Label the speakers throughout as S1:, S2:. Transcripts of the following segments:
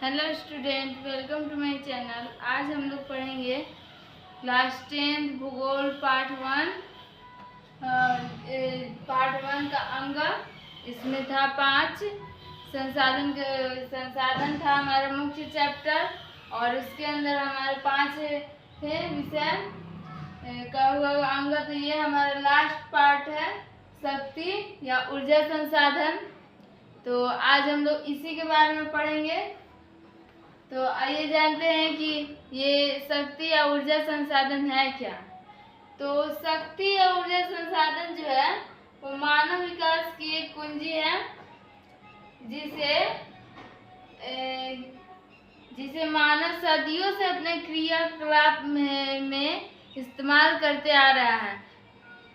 S1: Hello student, welcome to my channel. आज हम लोग पढ़ेंगे क्लास 10 भूगोल पार्ट वन का अंग। इसमें था 5 संसाधन था हमारा मुख्य चैप्टर, और उसके अंदर हमारे 5 थे विषय का हुआ अंग। तो ये हमारा लास्ट पार्ट है, शक्ति या ऊर्जा संसाधन। तो आज हम लोग इसी के बारे में पढ़ेंगे। तो आइए जानते हैं कि ये शक्ति या ऊर्जा संसाधन है क्या। तो शक्ति या ऊर्जा संसाधन जो है वो मानव विकास की एक कुंजी है, जिसे मानव सदियों से अपने क्रियाकलाप में इस्तेमाल करते आ रहा है।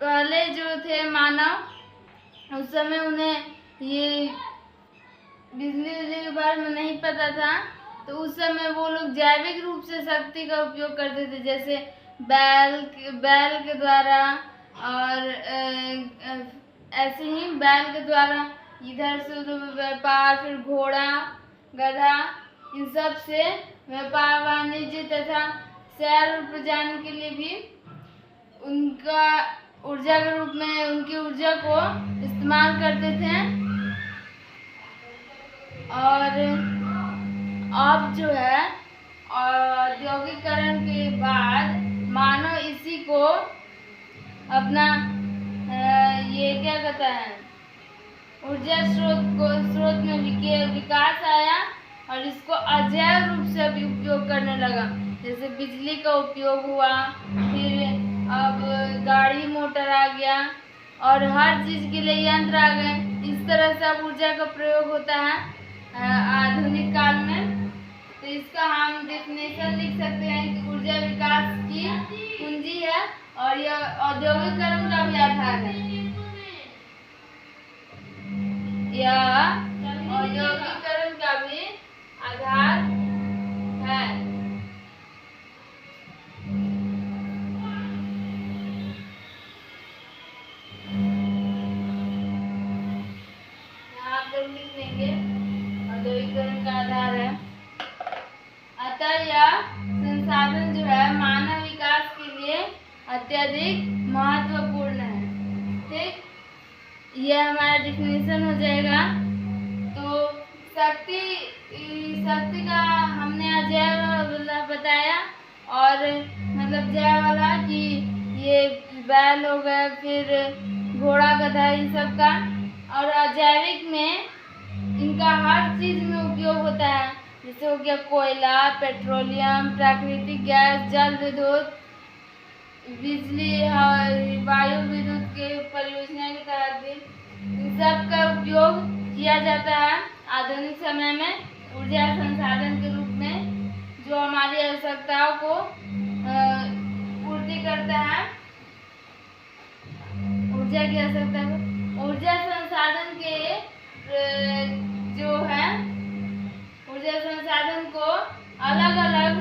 S1: पहले जो थे मानव, उस समय उन्हें ये बिजली के बारे में नहीं पता था, तो उस समय वो लोग जैविक रूप से शक्ति का उपयोग करते थे, जैसे बैल के द्वारा, और ऐसे ही बैल के द्वारा इधर से व्यापार, फिर घोड़ा, गधा, इन सब से व्यापार, वाणिज्य तथा सैर पर जाने के लिए भी उनका ऊर्जा के रूप में उनकी ऊर्जा को इस्तेमाल करते थे। और अब जो है औद्योगिकरण के बाद मानव इसी को अपना ये क्या कहता है, ऊर्जा स्रोत में विकास आया, और इसको अजैव रूप से अभी उपयोग करने लगा। जैसे बिजली का उपयोग हुआ, फिर अब गाड़ी मोटर आ गया, और हर चीज के लिए यंत्र आ गए। इस तरह से अब ऊर्जा का प्रयोग होता है आधुनिक काल में। तो इसका हम डेफिनेशन लिख सकते हैं कि ऊर्जा विकास की कुंजी है, और यह औद्योगिकरण का भी आधार है। यह औद्योगिकरण का भी आधार है। यहाँ पर लिख देंगे औद्योगिकरण का आधार है। अतः यह संसाधन जो है मानव विकास के लिए अत्यधिक महत्वपूर्ण है। ठीक, यह हमारा डिफिनेशन हो जाएगा। तो शक्ति का हमने अजैव बताया, और मतलब जैव वाला कि ये बैल हो गए, फिर घोड़ा, गधा, इन सब का। और अजैविक में इनका हर चीज में उपयोग होता है, जैसे हो गया कोयला, पेट्रोलियम, प्राकृतिक गैस, जल विद्युत, बिजली, वायु विद्युत के परियोजना के तहत भी इन सब का उपयोग किया जाता है आधुनिक समय में ऊर्जा संसाधन के रूप में, जो हमारी आवश्यकताओं को पूर्ति करता है। ऊर्जा की आवश्यकता को ऊर्जा संसाधन के जो है ऊर्जा संसाधन को अलग अलग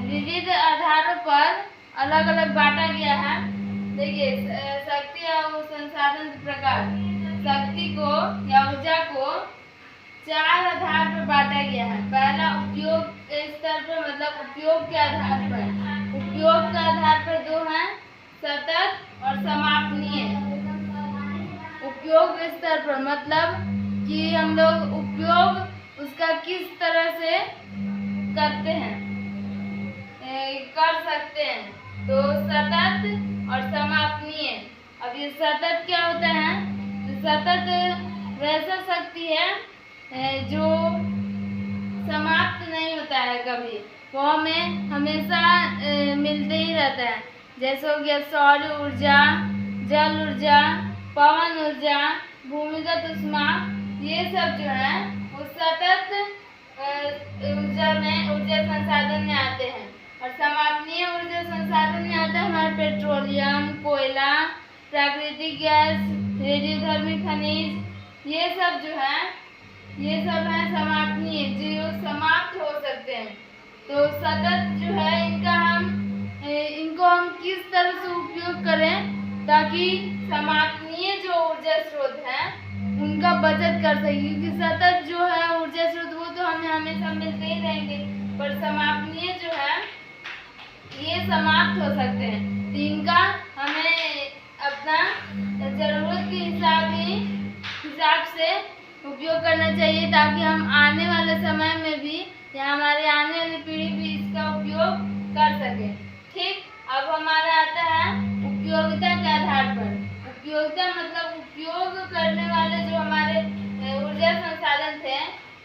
S1: विविध आधारों पर अलग अलग बांटा गया है। देखिए, शक्ति और संसाधन के प्रकार। शक्ति को या ऊर्जा को 4 आधार पर बांटा गया है। पहला उपयोग के स्तर पर, मतलब उपयोग के आधार पर। उपयोग के आधार पर 2 हैं, सतत और समापनीय। उपयोग स्तर पर मतलब कि हम लोग उपयोग उसका किस तरह से करते हैं, कर सकते हैं। तो सतत और समापनीय। अब ये सतत क्या होता है? तो सतत वैसा शक्ति है जो समाप्त नहीं होता है कभी, वो हमें हमेशा मिलते ही रहता है। जैसे हो गया सौर ऊर्जा, जल ऊर्जा, पवन ऊर्जा, भूमिगत ऊष्मा, ये सब जो है वो सतत ऊर्जा संसाधन में आते हैं। और समापनीय ऊर्जा संसाधन में आता है हमारे पेट्रोलियम, कोयला, प्राकृतिक गैस, रेडियोधर्मी खनिज, ये सब जो है ये सब है समापनीय, जो समाप्त हो सकते हैं। तो सतत जो है इनको हम किस तरह से उपयोग करें ताकि समापनीय जो ऊर्जा स्रोत है उनका बचत कर सके, क्योंकि सतत जो है ऊर्जा स्रोत वो तो हमें हमेशा मिलते ही रहेंगे, पर समापनीय जो है ये समाप्त हो सकते हैं। तो इनका हमें अपना जरूरत के हिसाब से उपयोग करना चाहिए, ताकि हम आने वाले समय में भी या हमारे आने वाली पीढ़ी भी इसका उपयोग कर सके। ठीक, अब हमारा आता है उपयोगिता के आधार पर। उपयोगिता मतलब उपयोग करने वाले जो हमारे ऊर्जा संसाधन थे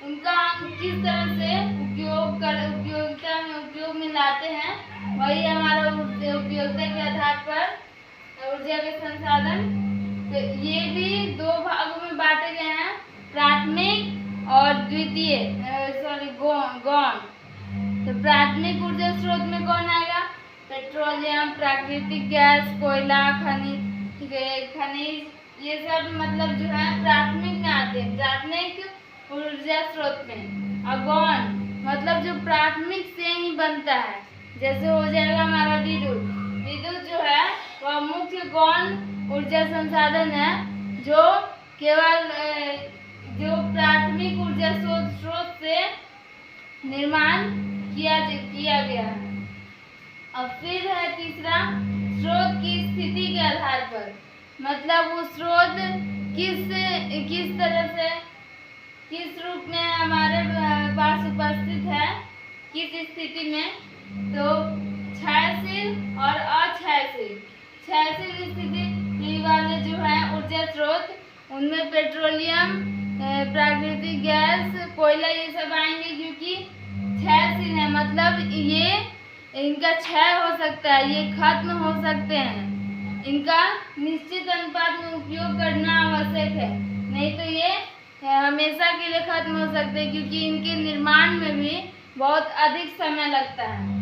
S1: उनका हम किस तरह से उपयोगिता में उपयोग में लाते हैं, वही हमारा उपयोगिता के आधार पर ऊर्जा के संसाधन। तो ये भी दो भागों में बांटे गए हैं, प्राथमिक और द्वितीय गौण। तो प्राथमिक ऊर्जा स्रोत में कौन आएगा? पेट्रोलियम, प्राकृतिक गैस, कोयला, खनिज, ये सब मतलब जो है प्राथमिक में आते हैं, प्राथमिक ऊर्जा स्रोत में। और गौण मतलब जो प्राथमिक से ही बनता है, जैसे हो जाएगा हमारा विद्युत। विद्युत जो है वह मुख्य गौण ऊर्जा संसाधन है, जो केवल जो प्राथमिक ऊर्जा स्रोत से निर्माण किया गया है। अब फिर है तीसरा, स्रोत की स्थिति के आधार पर, मतलब वो स्रोत किस तरह से, किस रूप में हमारे पास उपस्थित है, किस स्थिति में। तो क्षयशील और अक्षयशील। क्षयशील स्थिति वाले जो है ऊर्जा स्रोत, उनमें पेट्रोलियम, प्राकृतिक गैस, कोयला ये सब आएंगे, क्योंकि क्षयशील है, मतलब ये इनका क्षय हो सकता है, ये खत्म हो सकते हैं। इनका निश्चित अनुपात में उपयोग करना आवश्यक है, नहीं तो ये हमेशा के लिए खत्म हो सकते हैं, क्योंकि इनके निर्माण में भी बहुत अधिक समय लगता है।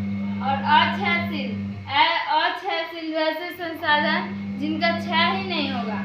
S1: और अक्षयशील वैसे संसाधन जिनका क्षय ही नहीं होगा।